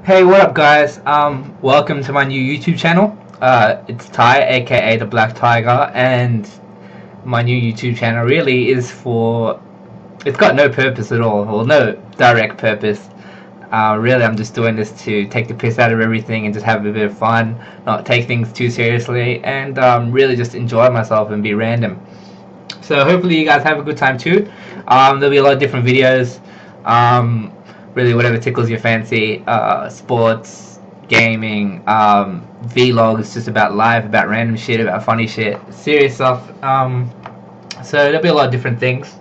Hey, what up, guys? Welcome to my new YouTube channel. It's Ty, aka the Black Tiger, and my new YouTube channel really is for. It's got no purpose at all, or no direct purpose. Really, I'm just doing this to take the piss out of everything and just have a bit of fun, not take things too seriously, and really just enjoy myself and be random. So hopefully you guys have a good time too. There'll be a lot of different videos. Um, really, whatever tickles your fancy. Sports, gaming, vlogs, just about life, about random shit, about funny shit, serious stuff. So there'll be a lot of different things.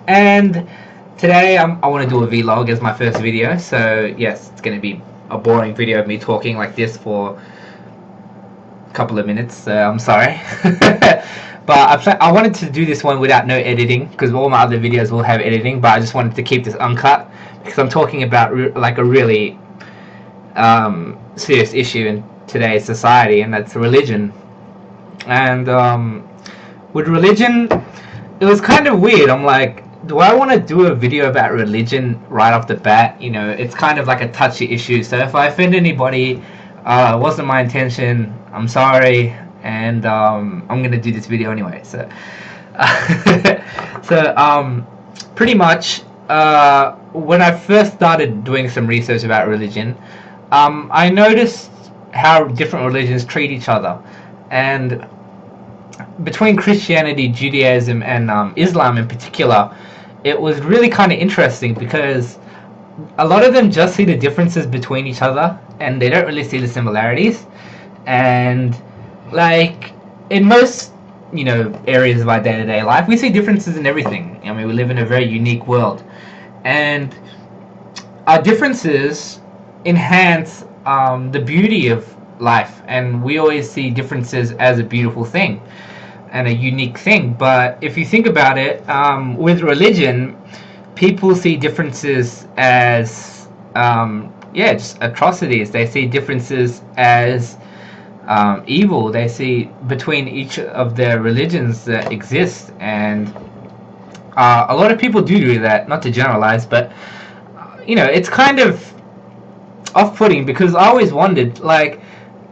And today I want to do a vlog as my first video. So yes, it's going to be a boring video of me talking like this for couple of minutes, so I'm sorry. But I wanted to do this one without no editing because all my other videos will have editing, but I just wanted to keep this uncut because I'm talking about like a really serious issue in today's society, and that's religion. And with religion, it was kind of weird. I'm like, do I want to do a video about religion right off the bat? You know, it's kind of like a touchy issue. So if I offend anybody, it wasn't my intention. I'm sorry, and I'm gonna do this video anyway. So, so pretty much, when I first started doing some research about religion, I noticed how different religions treat each other, and between Christianity, Judaism, and Islam in particular, it was really kind of interesting because a lot of them just see the differences between each other and they don't really see the similarities. And like in most, areas of our day-to-day life, we see differences in everything. I mean, we live in a very unique world, and our differences enhance the beauty of life, and we always see differences as a beautiful thing and a unique thing. But if you think about it, with religion, people see differences as yeah, just atrocities. They see differences as evil. They see between each of their religions that exist, and a lot of people do that. Not to generalize, but it's kind of off-putting because I always wondered, like,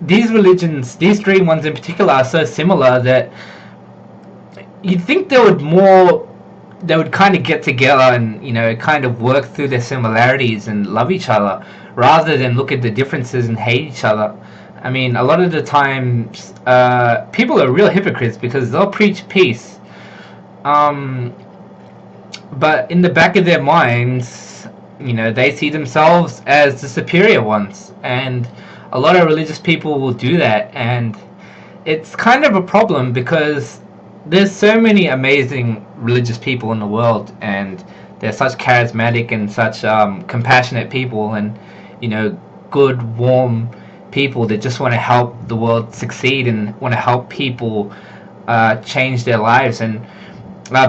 these religions, these three ones in particular, are so similar that you'd think they would kind of get together and kind of work through their similarities and love each other rather than look at the differences and hate each other. I mean, a lot of the times people are real hypocrites because they'll preach peace, um, but in the back of their minds, they see themselves as the superior ones, and a lot of religious people will do that, and it's kind of a problem because there's so many amazing religious people in the world, and they're such charismatic and such compassionate people, and good, warm people that just want to help the world succeed and want to help people change their lives and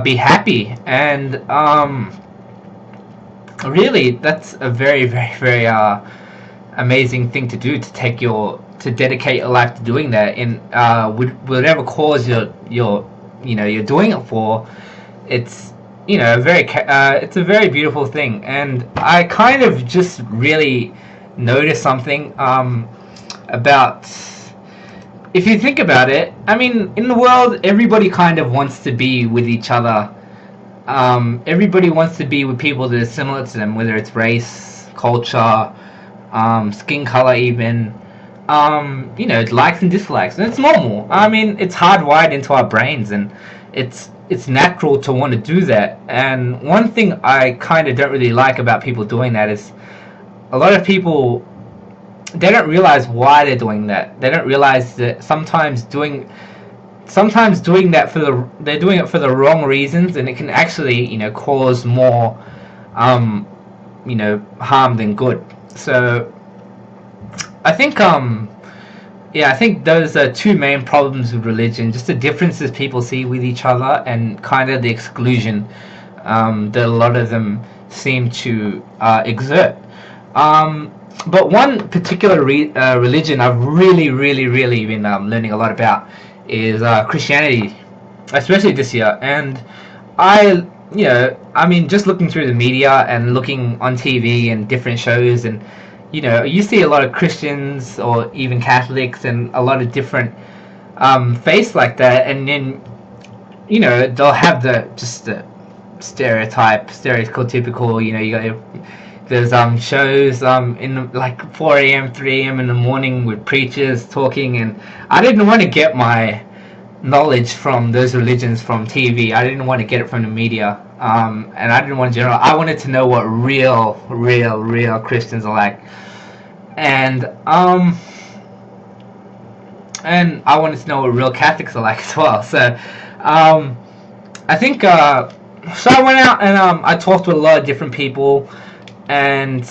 be happy. And really, that's a very, very, very amazing thing to do, to dedicate your life to doing that in whatever cause you're doing it for. It's it's a very beautiful thing, and I kind of just really noticed something about, if you think about it. I mean, in the world, everybody kind of wants to be with each other. Everybody wants to be with people that are similar to them, whether it's race, culture, skin color, even. Likes and dislikes, and it's normal. I mean, it's hardwired into our brains, and it's natural to want to do that. And one thing I kind of don't really like about people doing that is a lot of people, they don't realize why they're doing that. They don't realize that sometimes doing that they're doing it for the wrong reasons, and it can actually cause more harm than good. So I think yeah, I think those are two main problems with religion: just the differences people see with each other, and kind of the exclusion that a lot of them seem to exert. But one particular religion I've really, really, really been learning a lot about is Christianity, especially this year. And I mean, just looking through the media and looking on TV and different shows, and you see a lot of Christians or even Catholics and a lot of different faiths like that, and then they'll have the stereotypical. You got there's shows in like 4 a.m., 3 a.m. in the morning with preachers talking, and I didn't want to get my knowledge from those religions from TV. I didn't want to get it from the media, and I didn't want to general. I wanted to know what real Christians are like, and I wanted to know what real Catholics are like as well. So, I think so. I went out and I talked with a lot of different people, and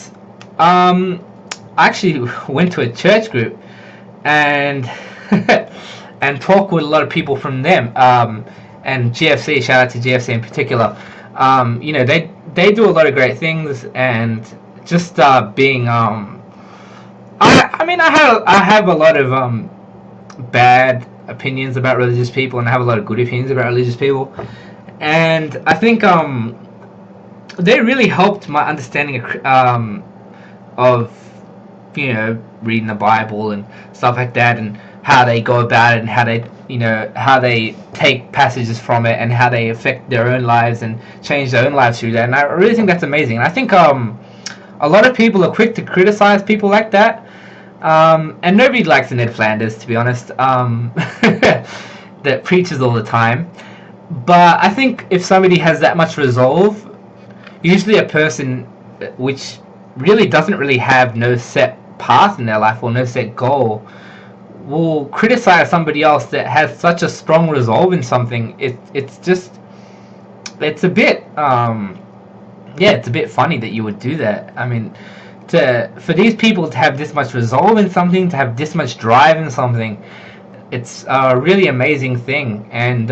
I actually went to a church group and and talk with a lot of people from them. And GFC, shout out to GFC in particular. They do a lot of great things, and just being I mean I have a lot of bad opinions about religious people, and I have a lot of good opinions about religious people, and I think they really helped my understanding of reading the Bible and stuff like that, and how they go about it, and how they take passages from it, and how they affect their own lives and change their own lives through that. And I really think that's amazing. And I think a lot of people are quick to criticize people like that, and nobody likes a Ned Flanders, to be honest, that preaches all the time. But I think if somebody has that much resolve, usually a person which really doesn't really have no set path in their life or no set goal will criticize somebody else that has such a strong resolve in something. It's a bit it's a bit funny that you would do that. I mean, for these people to have this much resolve in something, to have this much drive in something, it's a really amazing thing. And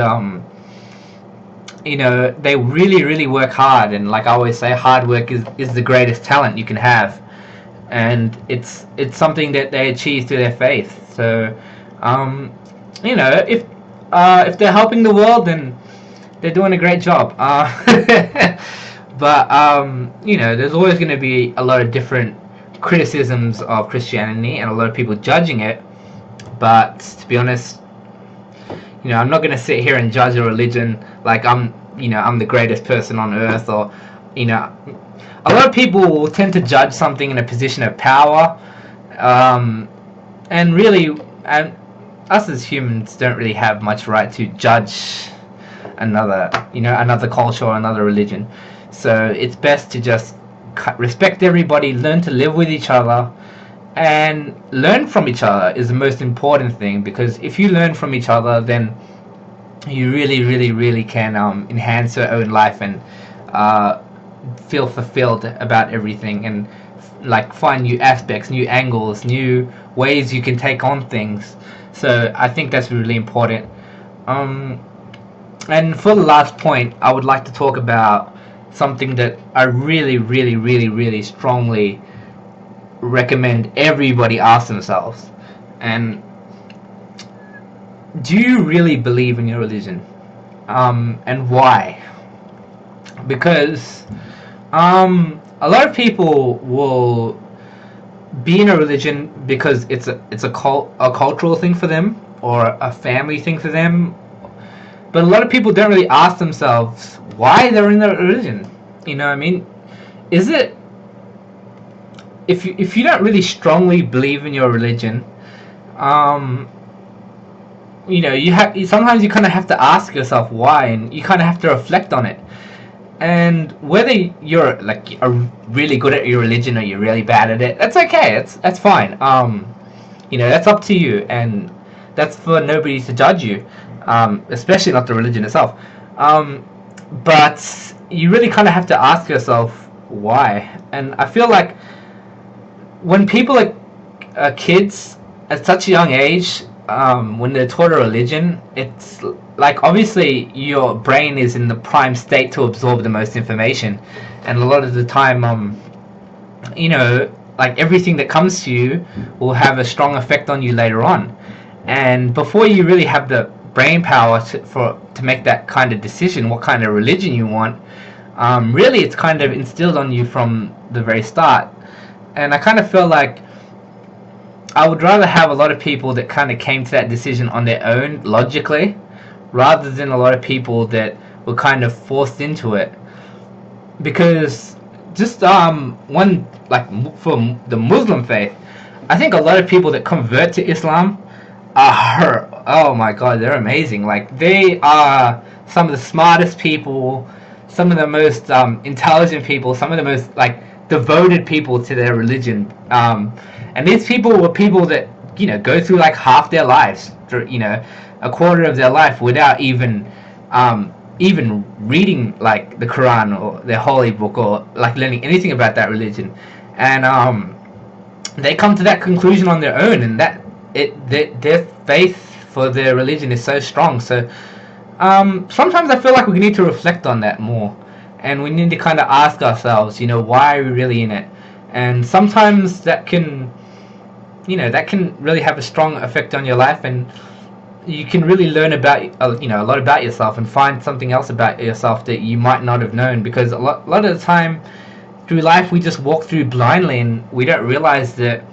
they really work hard, and like I always say, hard work is the greatest talent you can have, and it's something that they achieve through their faith. So if they're helping the world, then they're doing a great job. But there's always going to be a lot of different criticisms of Christianity and a lot of people judging it. But to be honest, I'm not going to sit here and judge a religion like I'm the greatest person on earth, or a lot of people will tend to judge something in a position of power, and really, us as humans don't really have much right to judge another culture or another religion. So it's best to just respect everybody, learn to live with each other, and learn from each other is the most important thing, because if you learn from each other, then you really can enhance your own life and feel fulfilled about everything, and like find new aspects, new angles, new ways you can take on things. So I think that's really important. And for the last point, I would like to talk about something that I really strongly recommend everybody ask themselves. And do you really believe in your religion? And why? Because a lot of people will be in a religion because it's a cultural thing for them, or a family thing for them. But a lot of people don't really ask themselves why they're in the religion. You know what I mean? Is it, if you don't really strongly believe in your religion, sometimes you kind of have to ask yourself why, and you kind of have to reflect on it. And whether you're are really good at your religion or you're really bad at it, that's okay. That's fine. That's up to you, and that's for nobody to judge you, especially not the religion itself. But you really kind of have to ask yourself why. And I feel like when people are kids at such a young age, when they're taught a religion, it's like obviously your brain is in the prime state to absorb the most information, and a lot of the time, like everything that comes to you will have a strong effect on you later on. And before you really have the brain power to make that kind of decision, what kind of religion you want, really it's kind of instilled on you from the very start. And I kind of feel like I would rather have a lot of people that kind of came to that decision on their own logically, rather than a lot of people that were kind of forced into it. Because just one, like, for the Muslim faith, I think a lot of people that convert to Islam are, oh my god, they're amazing. Like, they are some of the smartest people, some of the most intelligent people, some of the most, like, devoted people to their religion. And these people were people that, you know, go through like half their lives, you know, a quarter of their life without even reading like the Quran or their holy book, or like learning anything about that religion. And they come to that conclusion on their own, and their faith for their religion is so strong. So sometimes I feel like we need to reflect on that more, and we need to kind of ask ourselves, you know, why are we really in it? And sometimes that can, you know, that can really have a strong effect on your life, and you can really learn about, you know, a lot about yourself, and find something else about yourself that you might not have known. Because a lot of the time through life we just walk through blindly, and we don't realize that,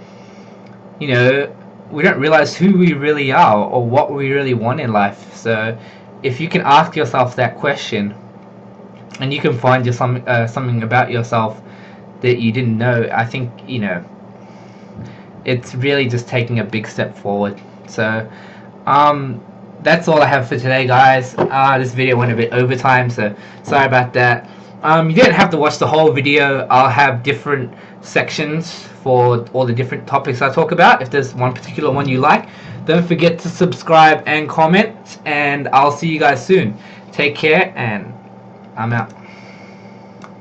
you know, we don't realize who we really are or what we really want in life. So if you can ask yourself that question, and you can find something about yourself that you didn't know, I think, you know, it's really just taking a big step forward. So that's all I have for today, guys. This video went a bit over time, so sorry about that. You didn't have to watch the whole video. I'll have different sections for all the different topics I talk about. If there's one particular one you like, don't forget to subscribe and comment, and I'll see you guys soon. Take care, and I'm out.